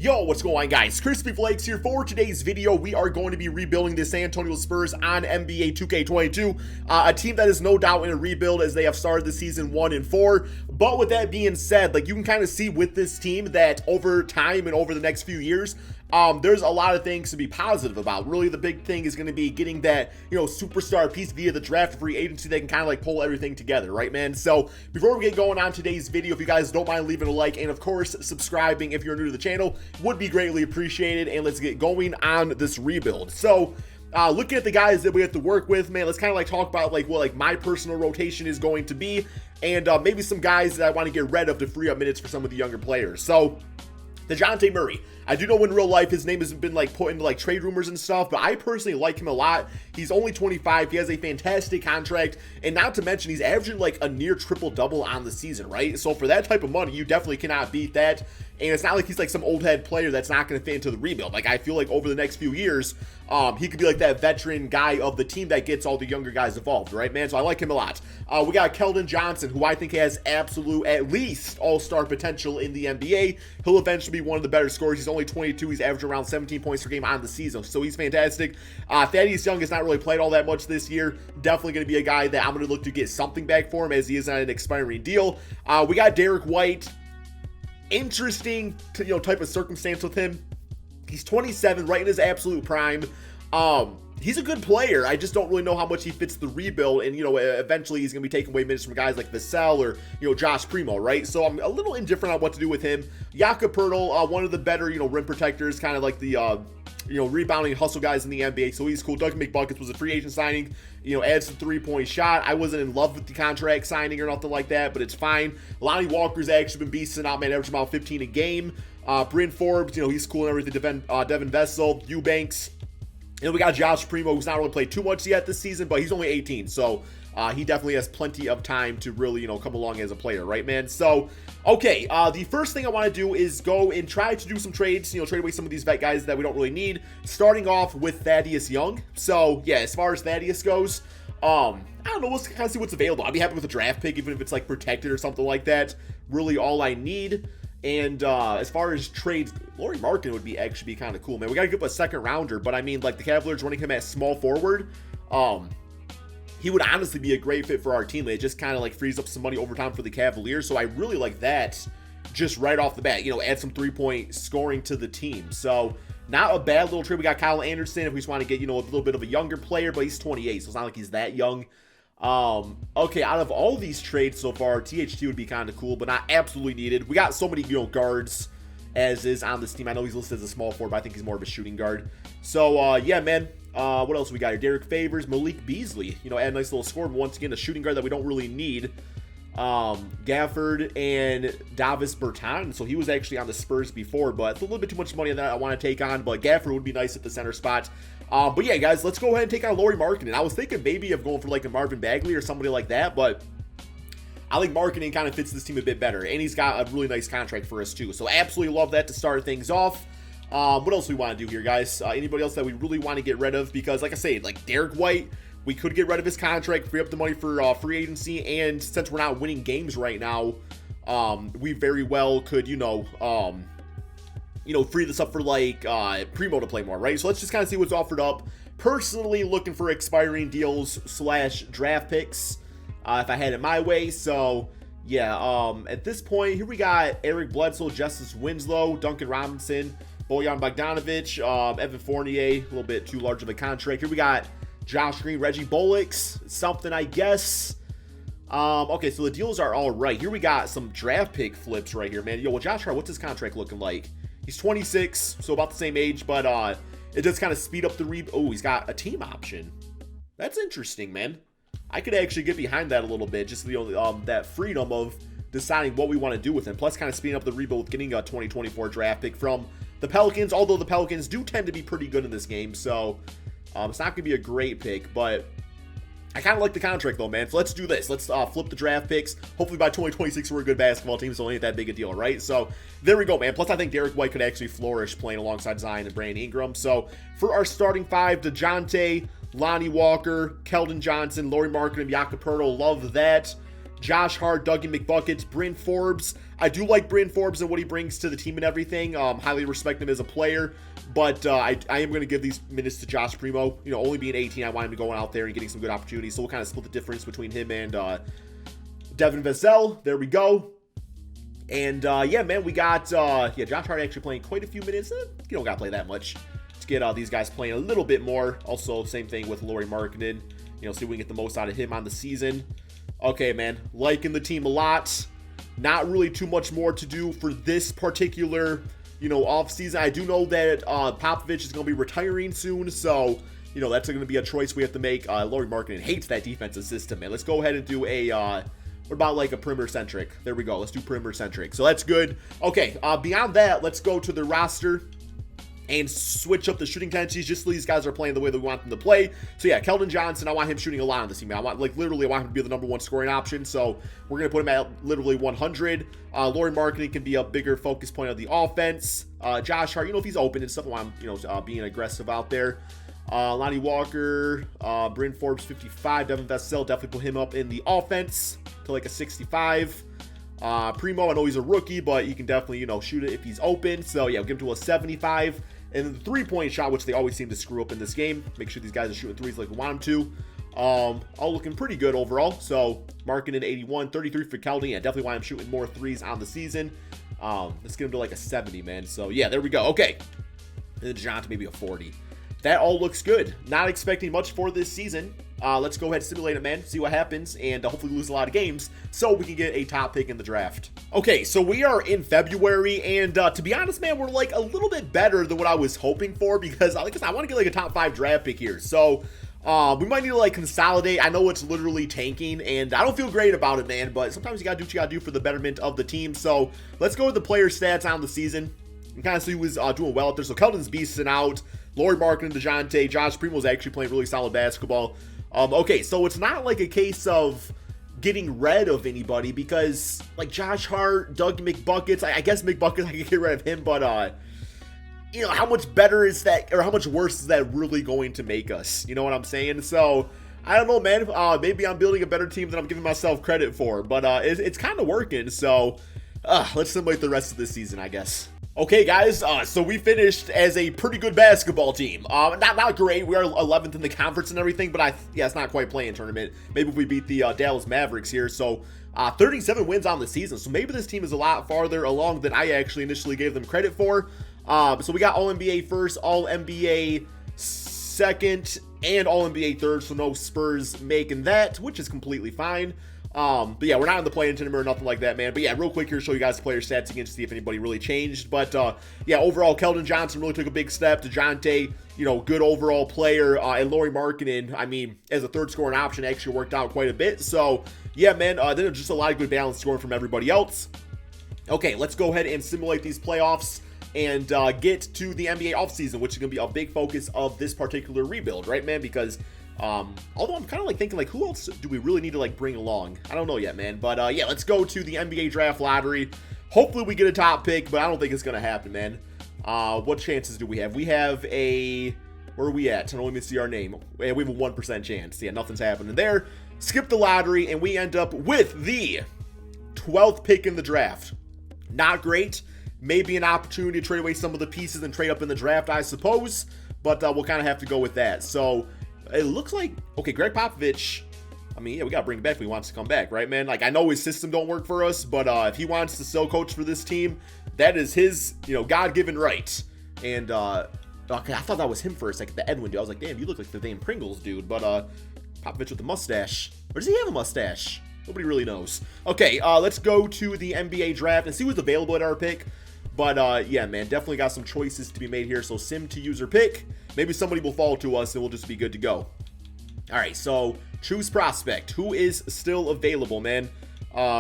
Yo, what's going on, guys? KrispyFlakes here. For today's video, we are going to be rebuilding the San Antonio Spurs on NBA 2K22. A team that is no doubt in a rebuild as they have started the season 1-4. But with that being said, like you can kind of see with this team that over time and over the next few years, there's a lot of things to be positive about. Really, the big thing is going to be getting that, superstar piece via the draft free agency that can kind of like pull everything together, right, man? So before we get going on today's video, if you guys don't mind leaving a like and of course subscribing if you're new to the channel, would be greatly appreciated. And let's get going on this rebuild. So looking at the guys that we have to work with, man, let's kind of like talk about like what like my personal rotation is going to be, and maybe some guys that I want to get rid of to free up minutes for some of the younger players. So the Jonte Murray, I do know in real life his name hasn't been like put into like trade rumors and stuff, but I personally like him a lot. He's only 25. He has a fantastic contract, and not to mention he's averaging like a near triple-double on the season, right? So for that type of money, you definitely cannot beat that. And it's not like he's like some old head player that's not going to fit into the rebuild. Like I feel like over the next few years, he could be like that veteran guy of the team that gets all the younger guys involved, right, man? So I like him a lot. We got Kelden Johnson, who I think has absolute, at least, all-star potential in the NBA. He'll eventually be one of the better scorers. He's only 22. He's averaging around 17 points per game on the season, so he's fantastic. Thaddeus Young has not really played all that much this year. Definitely going to be a guy that I'm going to look to get something back for him as he is on an expiring deal. We got Derek White. Interesting, type of circumstance with him. He's 27, right in his absolute prime. He's a good player. I just don't really know how much he fits the rebuild, and eventually he's gonna be taking away minutes from guys like Vassell or Josh Primo, right? So I'm a little indifferent on what to do with him. Jakob Poeltl, one of the better rim protectors, kind of like the rebounding hustle guys in the NBA, so he's cool. Doug McBuckets was a free agent signing, adds some three-point shot. I wasn't in love with the contract signing or nothing like that, but it's fine. Lonnie Walker's actually been beasting out, man, averaging about 15 a game. Bryn Forbes, he's cool and everything. Devin Vessel, Eubanks. We got Josh Primo, who's not really played too much yet this season, but he's only 18, so he definitely has plenty of time to really, come along as a player, right, man? So, okay, the first thing I want to do is go and try to do some trades, trade away some of these vet guys that we don't really need, starting off with Thaddeus Young. So, yeah, as far as Thaddeus goes, I don't know, we'll kind of see what's available. I'd be happy with a draft pick, even if it's, like, protected or something like that. Really all I need. And as far as trades, Lauri Markkanen would actually be kind of cool, man. We got to give up a second rounder, but I mean, like the Cavaliers running him at small forward, he would honestly be a great fit for our team. It just kind of like frees up some money over time for the Cavaliers. So I really like that just right off the bat, add some 3-point scoring to the team. So not a bad little trade. We got Kyle Anderson if we just want to get, a little bit of a younger player, but he's 28, so it's not like he's that young. Okay, out of all these trades so far, THT would be kind of cool, but not absolutely needed. We got so many, guards as is on this team. I know he's listed as a small forward, but I think he's more of a shooting guard. So, yeah, man. What else we got here? Derek Favors, Malik Beasley, add a nice little score, but once again, a shooting guard that we don't really need. Gafford and Davis Bertans. So he was actually on the Spurs before, but it's a little bit too much money that I want to take on, but Gafford would be nice at the center spot. But yeah, guys, let's go ahead and take on Lauri Markkanen. I was thinking maybe of going for like a Marvin Bagley or somebody like that, but I think Markkanen kind of fits this team a bit better, and he's got a really nice contract for us too. So absolutely love that to start things off. What else do we want to do here, guys? Anybody else that we really want to get rid of? Because like I say, like Derek White, we could get rid of his contract, free up the money for free agency, and since we're not winning games right now, we very well could, free this up for like Primo to play more, right? So let's just kind of see what's offered up. Personally, looking for expiring deals / draft picks if I had it my way. So yeah, at this point, here we got Eric Bledsoe, Justice Winslow, Duncan Robinson, Bojan Bogdanovic, Evan Fournier, a little bit too large of a contract. Here we got Josh Green, Reggie Bullocks, something I guess. Okay, so the deals are all right. Here we got some draft pick flips right here, man. Yo, well, Josh Hart, what's his contract looking like? He's 26, so about the same age, but it does kind of speed up the Oh, he's got a team option. That's interesting, man. I could actually get behind that a little bit, just that freedom of deciding what we want to do with him. Plus, kind of speeding up the rebuild with getting a 2024 draft pick from the Pelicans. Although the Pelicans do tend to be pretty good in this game, so it's not going to be a great pick, but I kind of like the contract though, man. So let's do this. Let's flip the draft picks. Hopefully by 2026 we're a good basketball team, so it ain't that big a deal, right? So there we go, man. Plus I think Derek White could actually flourish playing alongside Zion and Brandon Ingram. So for our starting five, DeJounte, Lonnie Walker, Kelden Johnson, Lauri Markkanen, and Jakob Poeltl. Love that. Josh Hart, Dougie McBuckets, Bryn Forbes. I do like Bryn Forbes and what he brings to the team and everything. Highly respect him as a player, but I am going to give these minutes to Josh Primo. You know, only being 18, I want him to go out there and getting some good opportunities. So we'll kind of split the difference between him and Devin Vassell. There we go. And yeah, man, we got Josh Hart actually playing quite a few minutes. You don't got to play that much. Let's get these guys playing a little bit more. Also, same thing with Lauri Markkanen. You know, see if we can get the most out of him on the season. Okay, man, liking the team a lot. Not really too much more to do for this particular, you know, offseason. I do know that Popovich is going to be retiring soon, so, you know, that's going to be a choice we have to make. Lauri Markkanen hates that defensive system, man. Let's go ahead and do a, what about like a perimeter-centric? There we go. Let's do perimeter-centric. So that's good. Okay, beyond that, let's go to the roster and switch up the shooting tendencies just so these guys are playing the way that we want them to play. So yeah, Kelden Johnson, I want him shooting a lot on this team. I want him to be the number one scoring option. So we're going to put him at literally 100. Lauri Markkanen can be a bigger focus point of the offense. Josh Hart, you know, if he's open and stuff, I want him, you know, being aggressive out there. Lonnie Walker, Bryn Forbes, 55. Devin Vassell, definitely put him up in the offense to like a 65. Primo, I know he's a rookie, but he can definitely, you know, shoot it if he's open. So yeah, we'll give him to a 75. And then the three-point shot, which they always seem to screw up in this game. Make sure these guys are shooting threes like we want them to. All looking pretty good overall. So Markkanen 81, 33 for Kelden. Yeah, definitely want him shooting more threes on the season. Let's get him to like a 70, man. So yeah, there we go. Okay. And then Jonte maybe a 40. That all looks good. Not expecting much for this season. Let's go ahead and simulate it, man. See what happens, and hopefully lose a lot of games so we can get a top pick in the draft. Okay, so we are in February, and to be honest, man, we're like a little bit better than what I was hoping for because I want to get like a top 5 draft pick here. So we might need to like consolidate. I know it's literally tanking, and I don't feel great about it, man, but sometimes you gotta do what you gotta do for the betterment of the team. So let's go with the player stats on the season and kind of see who's doing well out there. So Kelden's beasting out. Lauri Markkanen, Jonte, Josh Primo's actually playing really solid basketball. Okay, so it's not like a case of getting rid of anybody because like Josh Hart, Dougie McBuckets, I guess McBuckets, I can get rid of him, but you know, how much better is that, or how much worse is that really going to make us? You know what I'm saying? So I don't know, man. Maybe I'm building a better team than I'm giving myself credit for, but it's kind of working. So let's simulate the rest of this season, I guess. Okay, guys, so we finished as a pretty good basketball team. Not great. We are 11th in the conference and everything, but it's not quite playing tournament. Maybe if we beat the Dallas Mavericks here. So 37 wins on the season. So maybe this team is a lot farther along than I actually initially gave them credit for. So we got All-NBA first, All-NBA second, and All-NBA third. So no Spurs making that, which is completely fine. But yeah, we're not in the play-in tournament or nothing like that, man. But yeah, real quick here, show you guys the player stats again to see if anybody really changed. But yeah, overall, Kelden Johnson really took a big step. Jonte, you know, good overall player. And Lauri Markkanen, I mean, as a third scoring option, actually worked out quite a bit. So yeah, man, then just a lot of good balance scoring from everybody else. Okay, let's go ahead and simulate these playoffs and get to the NBA offseason, which is going to be a big focus of this particular rebuild, right, man? Because although I'm kind of like thinking like who else do we really need to like bring along? I don't know yet, man. But yeah, let's go to the NBA draft lottery. Hopefully we get a top pick, but I don't think it's gonna happen, man. What chances do we have? We have a, where are we at? I don't let me see our name. Yeah, we have a 1% chance. Yeah, nothing's happening there. Skip the lottery and we end up with the 12th pick in the draft. Not great. Maybe an opportunity to trade away some of the pieces and trade up in the draft, I suppose. But we'll kind of have to go with that. So it looks like, okay, Greg Popovich, I mean, yeah, we got to bring him back if he wants to come back, right, man? Like, I know his system don't work for us, but if he wants to still coach for this team, that is his, you know, God-given right. And, okay, I thought that was him for a second, the Edwin dude. I was like, damn, you look like the damn Pringles dude. But Popovich with the mustache. Or does he have a mustache? Nobody really knows. Okay, let's go to the NBA draft and see who's available at our pick. But, yeah, man, definitely got some choices to be made here. So, sim to user pick. Maybe somebody will fall to us and we'll just be good to go. All right, so choose prospect. Who is still available, man?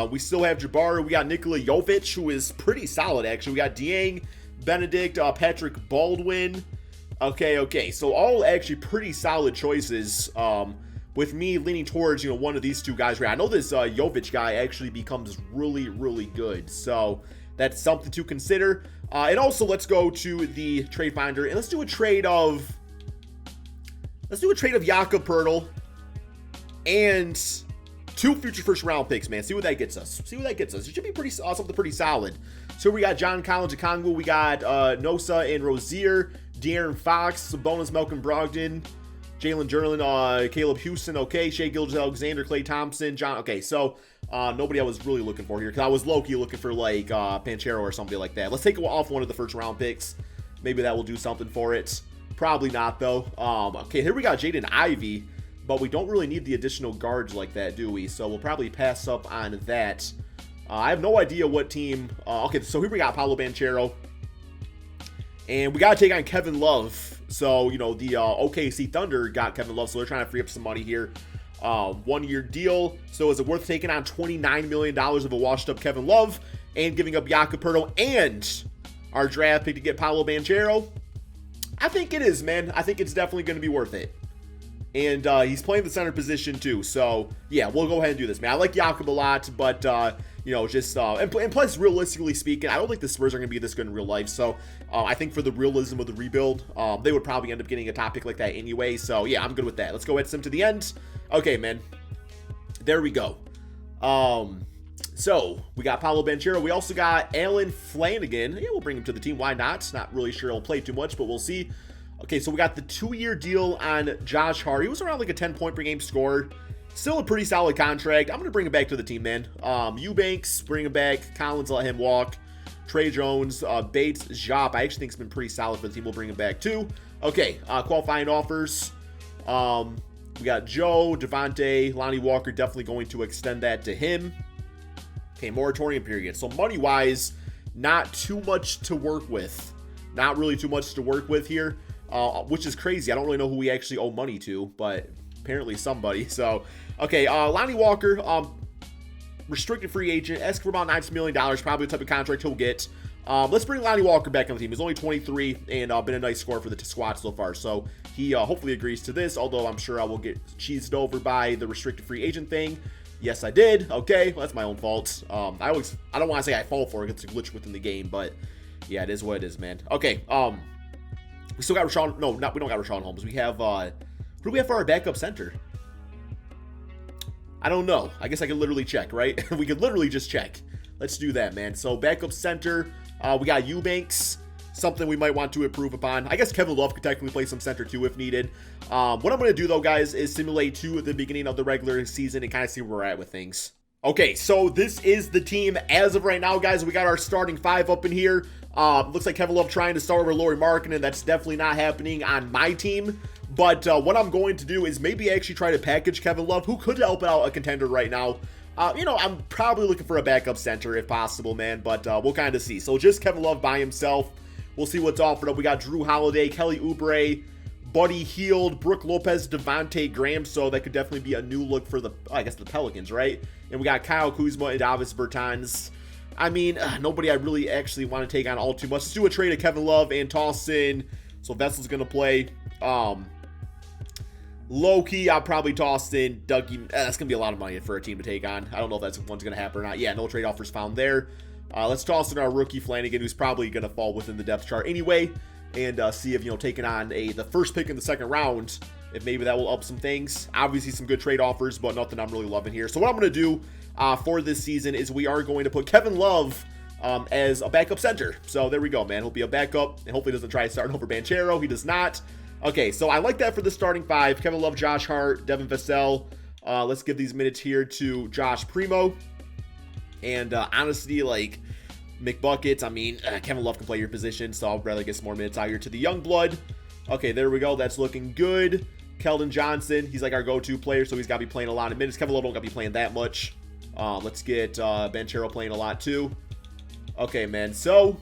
We still have Jabari. We got Nikola Jovic, who is pretty solid, actually. We got Dieng, Benedict, Patrick Baldwin. Okay. So, all actually pretty solid choices. With me leaning towards, you know, one of these two guys. Right? I know this Jovic guy actually becomes really, really good. So that's something to consider. And also, let's go to the trade finder and let's do a trade of Jakob Poeltl and 2 future first round picks, man. See what that gets us. See what that gets us. It should be pretty something pretty solid. So we got John Collins Okongwu, we got Nosa and Rozier, De'Aaron Fox, Sabonis, Malcolm Brogdon, Jalen Jerlin, Caleb Houston, okay, Shai Gilgeous-Alexander, Klay Thompson, John, okay, so nobody I was really looking for here, because I was low-key looking for, like, Banchero or somebody like that. Let's take it off one of the first-round picks. Maybe that will do something for it. Probably not, though. Okay, here we got Jaden Ivey, but we don't really need the additional guards like that, do we? So we'll probably pass up on that. I have no idea what team. Okay, so here we got Paolo Banchero. And we got to take on Kevin Love. So, you know, the OKC Thunder got Kevin Love, so they're trying to free up some money here. 1-year deal. So is it worth taking on $29 million of a washed-up Kevin Love and giving up Jakob Poeltl and our draft pick to get Paolo Banchero? I think it is, man. I think it's definitely going to be worth it. And he's playing the center position too. So, yeah, we'll go ahead and do this, man. I like Jakob a lot, but, you know, just, and plus, realistically speaking, I don't think the Spurs are going to be this good in real life. So, I think for the realism of the rebuild, they would probably end up getting a top pick like that anyway. So, yeah, I'm good with that. Let's go ahead and sim to the end. Okay, man. There we go. So, we got Paolo Banchero. We also got Alan Flanagan. Yeah, we'll bring him to the team. Why not? Not really sure he'll play too much, but we'll see. Okay, so we got the 2-year deal on Josh Hart. He was around like a 10-point per game scorer. Still a pretty solid contract. I'm going to bring him back to the team, man. Eubanks, bring him back. Collins, let him walk. Trey Jones, Bates, Jop. I actually think it's been pretty solid for the team. We'll bring him back too. Okay, qualifying offers. We got Joe, Devontae, Lonnie Walker, definitely going to extend that to him. Okay, moratorium period. So money-wise, not too much to work with. Not really too much to work with here. Which is crazy. I don't really know who we actually owe money to, but apparently somebody. So, okay, Lonnie Walker, restricted free agent, ask for about $90 million, probably the type of contract he'll get. Let's bring Lonnie Walker back on the team. He's only 23 and been a nice scorer for the squad so far. So he hopefully agrees to this, although I'm sure I will get cheesed over by the restricted free agent thing. Yes, I did. Okay, well, that's my own fault. I don't want to say I fall for it. It's a glitch within the game, but yeah, it is what it is, man. Okay, we still got Rashawn. No, we don't got Rashawn Holmes. We have, who do we have for our backup center? I don't know. I guess I could literally check, right? We could literally just check. Let's do that, man. So, backup center, we got Eubanks, something we might want to improve upon. I guess Kevin Love could technically play some center too if needed. What I'm going to do, though, guys, is simulate 2 at the beginning of the regular season and kind of see where we're at with things. Okay, so this is the team as of right now, guys. We got our starting 5 up in here. Looks like Kevin Love trying to start over Lauri Markkanen. That's definitely not happening on my team. But what I'm going to do is maybe actually try to package Kevin Love, who could help out a contender right now. You know, I'm probably looking for a backup center if possible, man. But we'll kind of see. So just Kevin Love by himself. We'll see what's offered up. We got Drew Holiday, Kelly Oubre, Buddy Hield, Brooke Lopez, Devontae Graham. So that could definitely be a new look for the, I guess, the Pelicans, right? And we got Kyle Kuzma and Davis Bertans. I mean, nobody I really actually want to take on all too much. Let's do a trade of Kevin Love and toss in. So Vessel's going to play. Low-key, I'll probably toss in Dougie. That's going to be a lot of money for a team to take on. I don't know if that's one's going to happen or not. Yeah, no trade offers found there. Let's toss in our rookie Flanagan, who's probably going to fall within the depth chart anyway. And see if, you know, taking on the first pick in the second round, if maybe that will up some things. Obviously, some good trade offers, but nothing I'm really loving here. So what I'm going to do for this season is we are going to put Kevin Love as a backup center. So there we go, man. He'll be a backup, and hopefully doesn't try starting over Banchero. He does not. Okay, so I like that for the starting 5. Kevin Love, Josh Hart, Devin Vassell. Let's give these minutes here to Josh Primo. And honestly, like, McBuckets, I mean, Kevin Love can play your position, so I'll rather get some more minutes out here to the young blood. Okay, there we go. That's looking good. Kelden Johnson, he's like our go-to player, so he's got to be playing a lot of minutes. Kevin Love don't got to be playing that much. Let's get Banchero playing a lot too. Okay, man. So,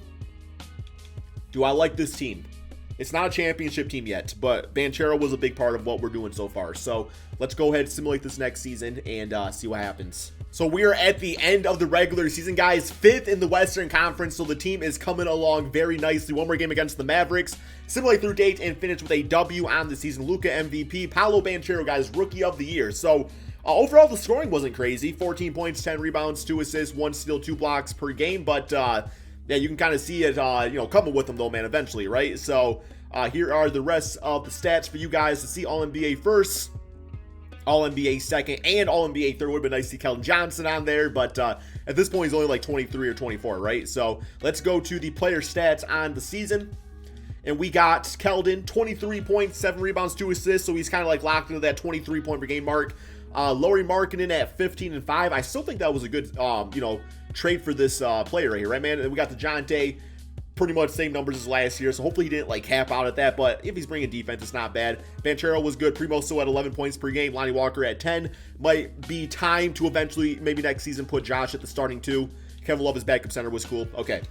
do I like this team? It's not a championship team yet, but Banchero was a big part of what we're doing so far. So, let's go ahead and simulate this next season and see what happens. So, we are at the end of the regular season, guys. 5th in the Western Conference, so the team is coming along very nicely. One more game against the Mavericks. Simulate through date and finish with a W on the season. Luka MVP. Paolo Banchero, guys, Rookie of the Year. So, overall, the scoring wasn't crazy. 14 points, 10 rebounds, 2 assists, 1 steal, 2 blocks per game. But, yeah, you can kind of see it, you know, coming with them, though, man, eventually, right? So, here are the rest of the stats for you guys to see. All NBA first. All-NBA second and All-NBA third. Would have been nice to see Kelden Johnson on there, but at this point, he's only like 23 or 24, right? So let's go to the player stats on the season. And we got Kelden, 23 points, 7 rebounds, 2 assists, so he's kind of like locked into that 23 point per game mark. Lonnie Walker in at 15 and 5. I still think that was a good, trade for this player right here, right, man? And we got the Jonte, pretty much same numbers as last year, so hopefully he didn't like cap out at that, but if he's bringing defense, it's not bad. Banchero was good. Primo still at 11 points per game. Lonnie Walker at 10. Might be time to eventually, maybe next season, put Josh at the starting 2. Kevin Love as backup center was cool. Okay,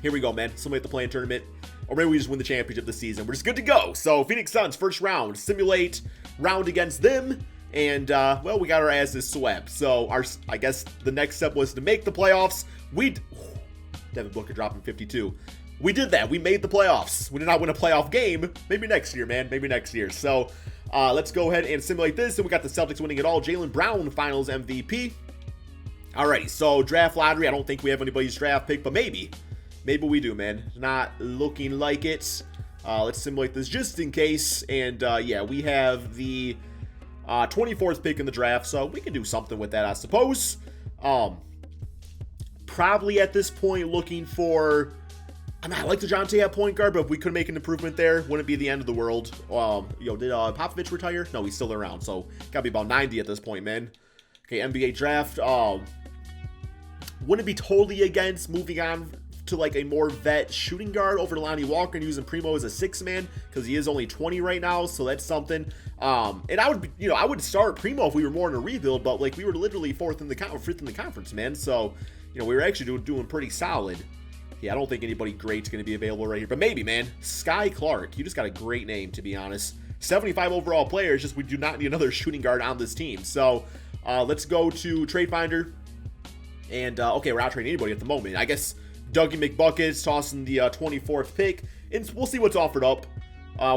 here we go, man. Simulate the play-in tournament, or maybe we just win the championship this season. We're just good to go. So Phoenix Suns, first round, simulate round against them. And, well, we got our asses swept. So, I guess the next step was to make the playoffs. Devin Booker dropping 52. We did that. We made the playoffs. We did not win a playoff game. Maybe next year, man. Maybe next year. So, let's go ahead and simulate this. And we got the Celtics winning it all. Jaylen Brown, finals MVP. Alrighty, so draft lottery. I don't think we have anybody's draft pick, but maybe. Maybe we do, man. Not looking like it. Let's simulate this just in case. And, yeah, we have the 24th pick in the draft, so we can do something with that, I suppose. Probably at this point looking for, I mean, I like the Jonte at point guard, but if we could make an improvement there, wouldn't be the end of the world. Did Popovich retire? No, he's still around, so gotta be about 90 at this point, man. Okay, NBA draft. Wouldn't be totally against moving on to like a more vet shooting guard over Lonnie Walker and using Primo as a 6-man because he is only 20 right now, so that's something. And I would, I would start Primo if we were more in a rebuild, but like we were literally fifth in the conference, man. So, we were actually doing pretty solid. Yeah, I don't think anybody great's going to be available right here, but maybe, man. Sky Clark, you just got a great name, to be honest. 75 overall players, just we do not need another shooting guard on this team. So, let's go to Trade Finder. And, okay, we're not trading anybody at the moment. I guess Dougie McBuckets tossing the 24th pick, and we'll see what's offered up.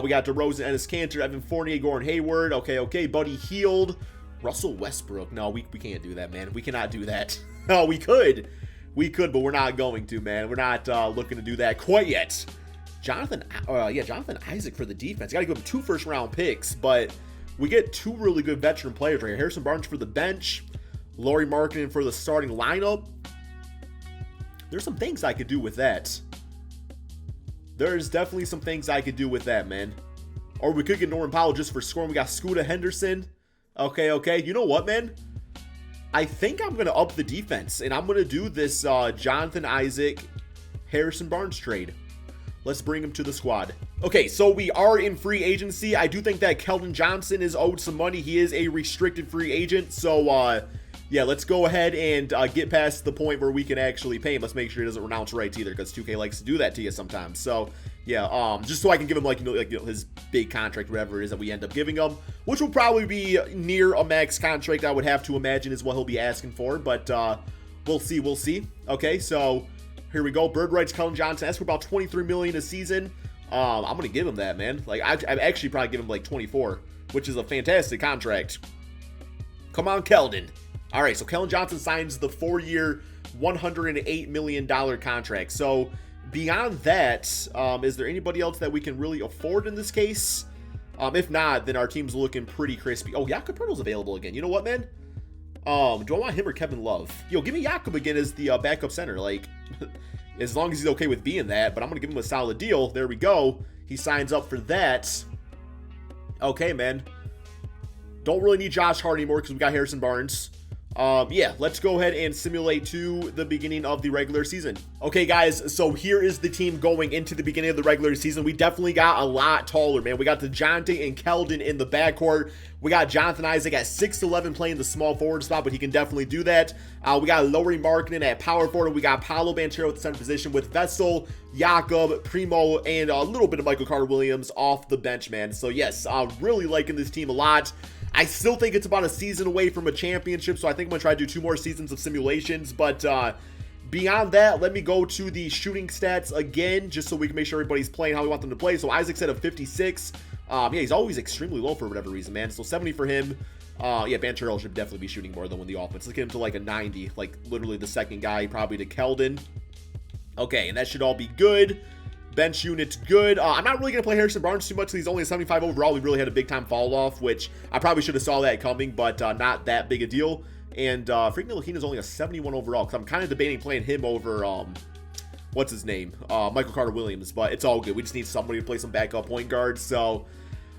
We got DeRozan, Enes Kanter, Evan Fournier, Gordon Hayward. Okay. Buddy Hield, Russell Westbrook. No, we can't do that, man. We cannot do that. No, we could, but we're not going to, man. We're not looking to do that quite yet. Jonathan Isaac for the defense. Got to give him 2 first-round picks, but we get 2 really good veteran players right here. Harrison Barnes for the bench, Lauri Markkanen for the starting lineup. There's some things I could do with that. There's definitely some things I could do with that, man. Or we could get Norman Powell just for scoring. We got Scooter Henderson. Okay. You know what, man? I think I'm going to up the defense, and I'm going to do this Jonathan Isaac, Harrison Barnes trade. Let's bring him to the squad. Okay, so we are in free agency. I do think that Kelden Johnson is owed some money. He is a restricted free agent, so yeah, let's go ahead and get past the point where we can actually pay him. Let's make sure he doesn't renounce rights either, because 2K likes to do that to you sometimes. So, yeah, just so I can give him, his big contract, whatever it is that we end up giving him, which will probably be near a max contract, I would have to imagine is what he'll be asking for, but we'll see. Okay, so here we go. Bird rights, Kelden Johnson, that's for about $23 million a season. I'm going to give him that, man. I'd actually probably give him 24, which is a fantastic contract. Come on, Kelden. All right, so Kelden Johnson signs the 4-year, $108 million contract. So beyond that, is there anybody else that we can really afford in this case? If not, then our team's looking pretty crispy. Oh, Jakob Poeltl's available again. You know what, man? Do I want him or Kevin Love? Yo, give me Jakob again as the backup center. As long as he's okay with being that. But I'm going to give him a solid deal. There we go. He signs up for that. Okay, man. Don't really need Josh Hart anymore because we got Harrison Barnes. Yeah, let's go ahead and simulate to the beginning of the regular season. Okay, guys, so here is the team going into the beginning of the regular season. We definitely got a lot taller, man. We got the Jonte and Kelden in the backcourt. We got Jonathan Isaac at 6'11", playing the small forward spot, but he can definitely do that. We got Lauri Markkanen at power forward. We got Paolo Banchero at the center position with Vessel, Jakob, Primo, and a little bit of Michael Carter-Williams off the bench, man. So, yes, really liking this team a lot. I still think it's about a season away from a championship, so I think I'm going to try to do 2 more seasons of simulations. But beyond that, let me go to the shooting stats again, just so we can make sure everybody's playing how we want them to play. So Isaac said a 56. Yeah, he's always extremely low for whatever reason, man. So 70 for him. Yeah, Banchero should definitely be shooting more than when the offense. Let's get him to a 90, literally the second guy, probably to Kelden. Okay, and that should all be good. Bench unit's good. I'm not really going to play Harrison Barnes too much because he's only a 75 overall. We really had a big-time fall-off, which I probably should have saw that coming, but not that big a deal. And freaking Ntilikina's only a 71 overall because I'm kind of debating playing him over, what's his name? Michael Carter-Williams, but it's all good. We just need somebody to play some backup point guard, so...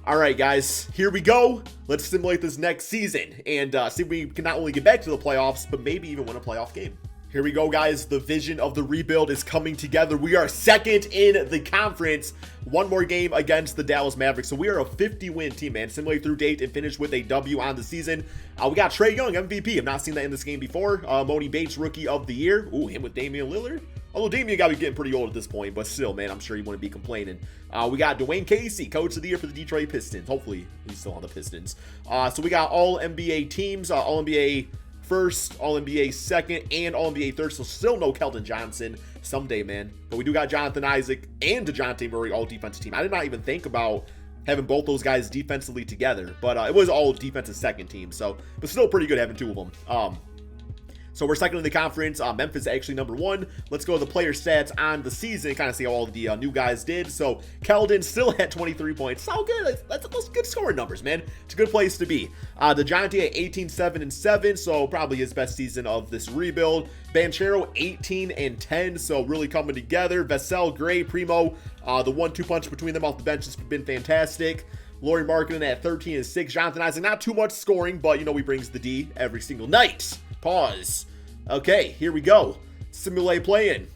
All right, guys, here we go. Let's simulate this next season and see if we can not only get back to the playoffs, but maybe even win a playoff game. Here we go, guys. The vision of the rebuild is coming together. We are second in the conference. One more game against the Dallas Mavericks. So we are a 50-win team, man. Simulate through date and finish with a W on the season. We got Trae Young, MVP. I've not seen that in this game before. Monty Bates, Rookie of the Year. Ooh, him with Damian Lillard. Although Damian got to be getting pretty old at this point, but still, man, I'm sure he wouldn't be complaining. We got Dwayne Casey, Coach of the Year for the Detroit Pistons. Hopefully, he's still on the Pistons. So we got all NBA teams, all NBA first, all NBA second, and all NBA third. So still no Kelden Johnson someday, man. But we do got Jonathan Isaac and Jonte Murray, all defensive team. I did not even think about having both those guys defensively together, but it was all defensive second team. So, but still pretty good having two of them. So we're second in the conference. Memphis actually number one. Let's go to the player stats on the season, kind of see how all the new guys did. So Kelden still at 23 points. So good. That's good scoring numbers, man. It's a good place to be. DeJounte at 18, 7, and 7. So probably his best season of this rebuild. Banchero 18 and 10. So really coming together. Vassell, Gray, Primo. The 1-2 punch between them off the bench has been fantastic. Lauri Markkanen at 13 and 6. Jonathan Isaac, not too much scoring, but he brings the D every single night. Pause. Okay, here we go. Simulate play-in.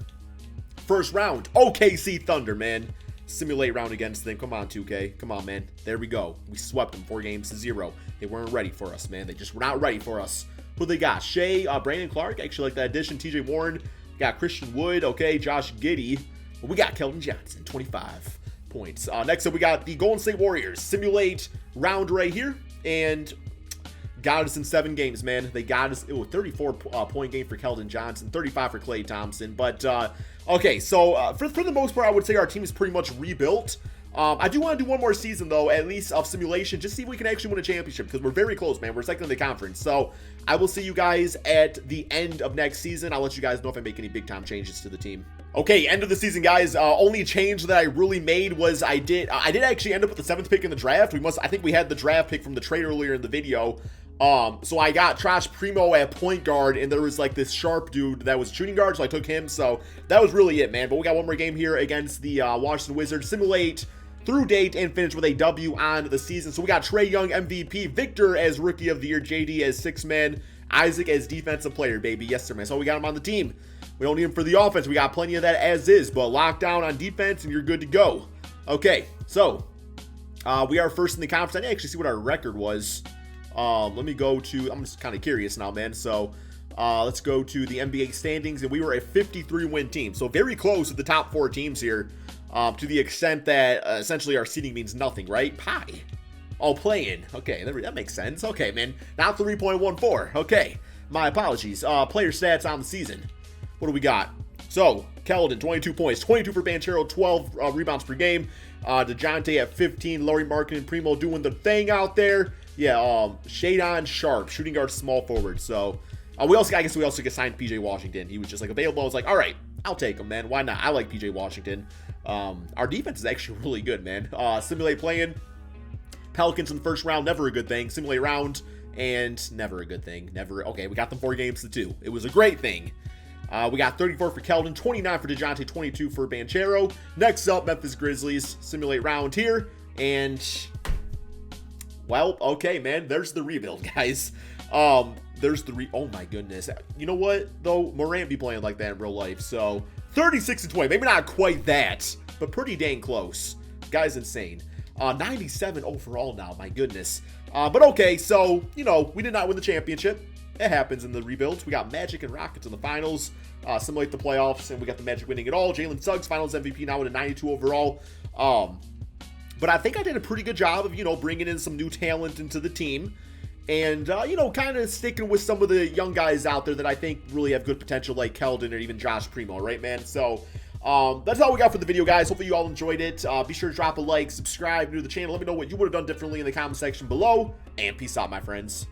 First round. OKC Thunder, man. Simulate round against them. Come on, 2K. Come on, man. There we go. We swept them 4-0. They weren't ready for us, man. They just were not ready for us. Who they got? Shea, Brandon Clark. Actually like that addition. TJ Warren. Got Christian Wood. Okay, Josh Giddey. We got Kelden Johnson, 25 points. Next up, we got the Golden State Warriors. Simulate round right here. And... got us in 7 games, man. They got us. 34 point game for Kelden Johnson, 35 for Klay Thompson. But okay, so for the most part, I would say our team is pretty much rebuilt. I do want to do one more season, though, at least of simulation, just see if we can actually win a championship, because we're very close, man. We're second in the conference. So I will see you guys at the end of next season. I'll let you guys know if I make any big-time changes to the team. Okay, end of the season, guys. Only change that I really made was I did actually end up with the 7th pick in the draft. I think we had the draft pick from the trade earlier in the video. So I got Josh Primo at point guard, and there was like this sharp dude that was shooting guard, so I took him. So that was really it, man. But we got one more game here against the Washington Wizards. Simulate through date and finish with a W on the season. So we got Trae Young MVP, Victor as Rookie of the Year, JD as 6-man, Isaac as defensive player, baby. Yes, sir, man. So we got him on the team. We don't need him for the offense. We got plenty of that as is, but lock down on defense and you're good to go. Okay, so we are first in the conference. I didn't actually see what our record was. Let me go to, I'm just kind of curious now, man. So let's go to the NBA standings, and we were a 53-win team. So very close to the top 4 teams here, to the extent that essentially our seeding means nothing, right? Pie. Oh, play-in. Okay, that makes sense. Okay, man. Now 3.14. Okay, my apologies. Player stats on the season. What do we got? So, Kelden, 22 points. 22 for Banchero, 12 rebounds per game. DeJounte at 15. Lauri Markkanen and Primo doing the thing out there. Yeah, Shadon Sharp, shooting guard, small forward. So, I guess we also get signed PJ Washington. He was just like available. I was like, all right, I'll take him, man. Why not? I like PJ Washington. Our defense is actually really good, man. Simulate play-in. Pelicans in the first round, never a good thing. Simulate round, and never a good thing. Never. Okay, we got them 4 games to 2. It was a great thing. We got 34 for Kelden, 29 for DeJounte, 22 for Banchero. Next up, Memphis Grizzlies. Simulate round here, and... well, okay, man, there's the rebuild, guys. Oh my goodness. You know what, though? Morant be playing like that in real life. So, 36 and 20. Maybe not quite that, but pretty dang close. Guy's insane. 97 overall now, my goodness. But okay, so, we did not win the championship. It happens in the rebuilds. We got Magic and Rockets in the finals. Simulate the playoffs, and we got the Magic winning it all. Jalen Suggs, finals MVP now with a 92 overall. But I think I did a pretty good job of, bringing in some new talent into the team. And, kind of sticking with some of the young guys out there that I think really have good potential, like Kelden or even Josh Primo, right, man? So, that's all we got for the video, guys. Hopefully you all enjoyed it. Be sure to drop a like, subscribe, new to the channel. Let me know what you would have done differently in the comment section below. And peace out, my friends.